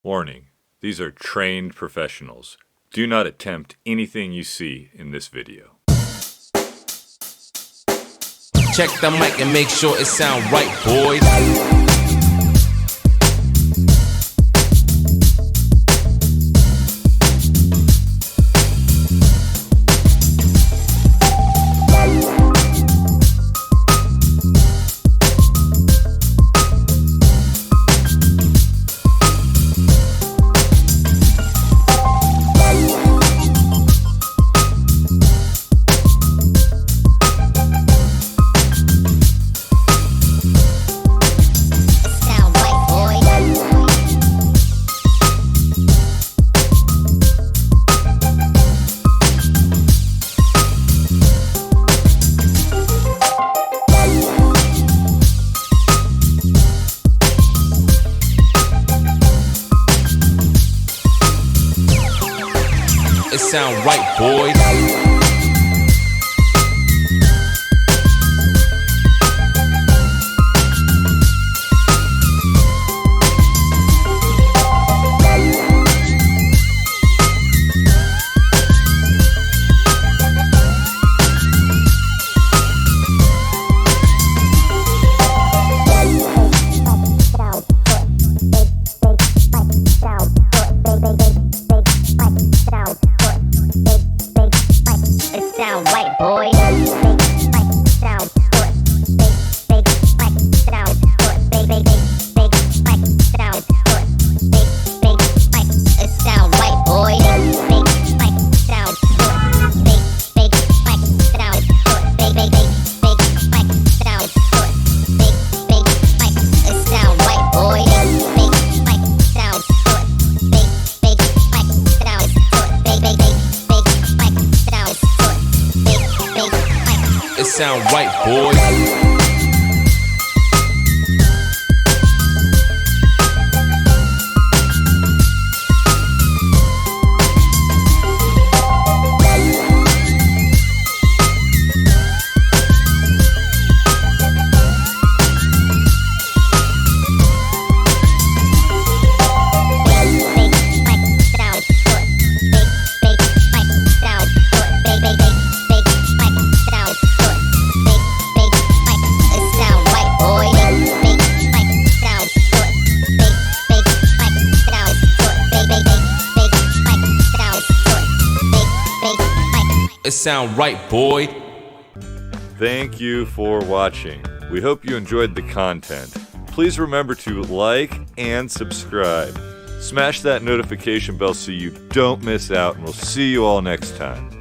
Warning, these are trained professionals. Do not attempt anything you see in this video. Check the mic and make sure it sound right, boys. It sound right, boys. It sound right, boys. It sound right, boy. Thank you for watching. We hope you enjoyed the content. Please remember to like and subscribe. Smash that notification bell so you don't miss out, and we'll see you all next time.